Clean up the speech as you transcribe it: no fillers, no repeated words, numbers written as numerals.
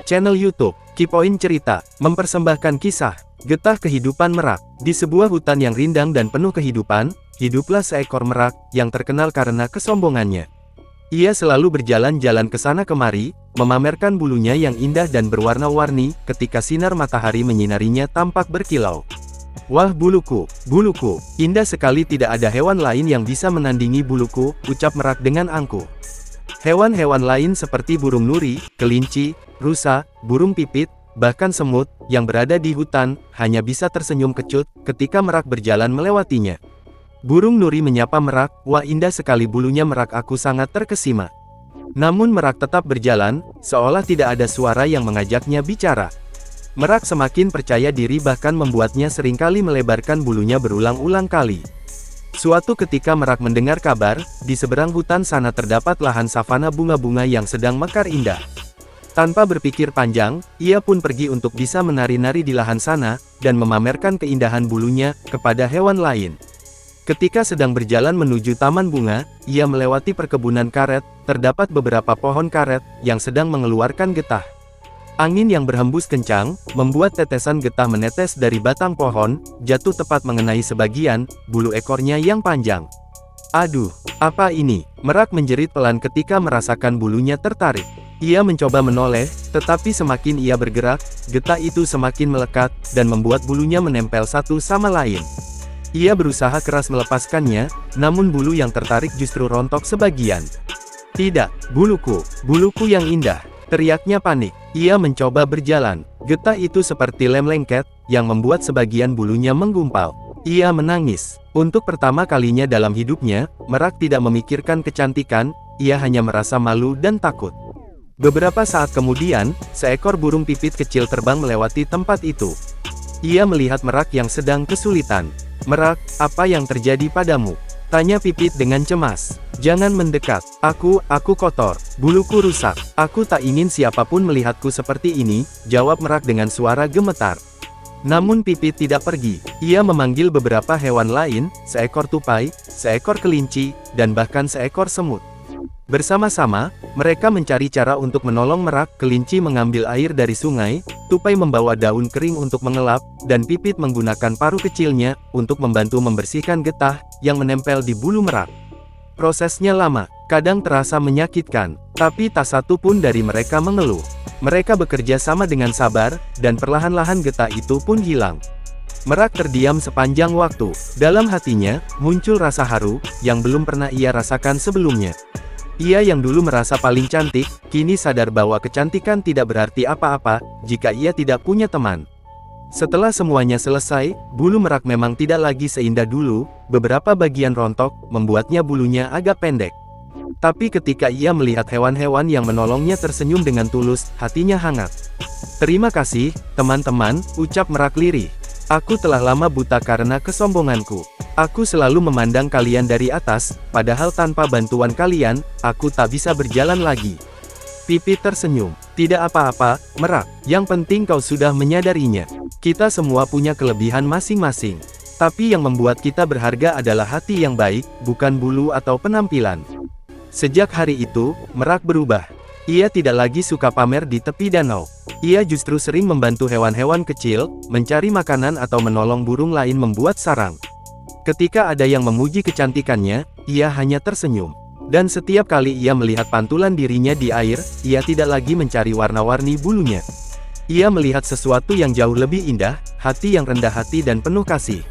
Channel YouTube Kipoin Cerita mempersembahkan kisah getah kehidupan merak. Di sebuah hutan yang rindang dan penuh kehidupan, hiduplah seekor merak yang terkenal karena kesombongannya. Ia selalu berjalan-jalan ke sana kemari, memamerkan bulunya yang indah dan berwarna-warni. Ketika sinar matahari menyinarinya tampak berkilau. "Wah, buluku, buluku, indah sekali, tidak ada hewan lain yang bisa menandingi buluku," ucap merak dengan angkuh. Hewan-hewan lain seperti burung nuri, kelinci, rusa, burung pipit, bahkan semut, yang berada di hutan, hanya bisa tersenyum kecut ketika merak berjalan melewatinya. Burung nuri menyapa merak, "Wah, indah sekali bulunya merak, aku sangat terkesima." Namun merak tetap berjalan, seolah tidak ada suara yang mengajaknya bicara. Merak semakin percaya diri, bahkan membuatnya seringkali melebarkan bulunya berulang-ulang kali. Suatu ketika merak mendengar kabar, di seberang hutan sana terdapat lahan savana bunga-bunga yang sedang mekar indah. Tanpa berpikir panjang, ia pun pergi untuk bisa menari-nari di lahan sana, dan memamerkan keindahan bulunya kepada hewan lain. Ketika sedang berjalan menuju taman bunga, ia melewati perkebunan karet. Terdapat beberapa pohon karet yang sedang mengeluarkan getah. Angin yang berhembus kencang, membuat tetesan getah menetes dari batang pohon, jatuh tepat mengenai sebagian bulu ekornya yang panjang. "Aduh, apa ini?" Merak menjerit pelan ketika merasakan bulunya tertarik. Ia mencoba menoleh, tetapi semakin ia bergerak, getah itu semakin melekat, dan membuat bulunya menempel satu sama lain. Ia berusaha keras melepaskannya, namun bulu yang tertarik justru rontok sebagian. "Tidak, buluku, buluku yang indah!" teriaknya panik. Ia mencoba berjalan. Getah itu seperti lem lengket, yang membuat sebagian bulunya menggumpal. Ia menangis. Untuk pertama kalinya dalam hidupnya, merak tidak memikirkan kecantikan, ia hanya merasa malu dan takut. Beberapa saat kemudian, seekor burung pipit kecil terbang melewati tempat itu. Ia melihat merak yang sedang kesulitan. "Merak, apa yang terjadi padamu?" tanya pipit dengan cemas. "Jangan mendekat. Aku kotor. Buluku rusak. Aku tak ingin siapapun melihatku seperti ini," jawab merak dengan suara gemetar. Namun pipit tidak pergi. Ia memanggil beberapa hewan lain, seekor tupai, seekor kelinci, dan bahkan seekor semut. Bersama-sama, mereka mencari cara untuk menolong merak. Kelinci mengambil air dari sungai, tupai membawa daun kering untuk mengelap, dan pipit menggunakan paruh kecilnya untuk membantu membersihkan getah yang menempel di bulu merak. Prosesnya lama, kadang terasa menyakitkan, tapi tak satu pun dari mereka mengeluh. Mereka bekerja sama dengan sabar, dan perlahan-lahan getah itu pun hilang. Merak terdiam sepanjang waktu. Dalam hatinya, muncul rasa haru, yang belum pernah ia rasakan sebelumnya. Ia yang dulu merasa paling cantik, kini sadar bahwa kecantikan tidak berarti apa-apa, jika ia tidak punya teman. Setelah semuanya selesai, bulu merak memang tidak lagi seindah dulu, beberapa bagian rontok, membuatnya bulunya agak pendek. Tapi ketika ia melihat hewan-hewan yang menolongnya tersenyum dengan tulus, hatinya hangat. "Terima kasih, teman-teman," ucap merak lirih. "Aku telah lama buta karena kesombonganku. Aku selalu memandang kalian dari atas, padahal tanpa bantuan kalian, aku tak bisa berjalan lagi." Pipit tersenyum. "Tidak apa-apa, merak. Yang penting kau sudah menyadarinya. Kita semua punya kelebihan masing-masing. Tapi yang membuat kita berharga adalah hati yang baik, bukan bulu atau penampilan." Sejak hari itu, merak berubah. Ia tidak lagi suka pamer di tepi danau. Ia justru sering membantu hewan-hewan kecil, mencari makanan atau menolong burung lain membuat sarang. Ketika ada yang memuji kecantikannya, ia hanya tersenyum. Dan setiap kali ia melihat pantulan dirinya di air, ia tidak lagi mencari warna-warni bulunya. Ia melihat sesuatu yang jauh lebih indah, hati yang rendah hati dan penuh kasih.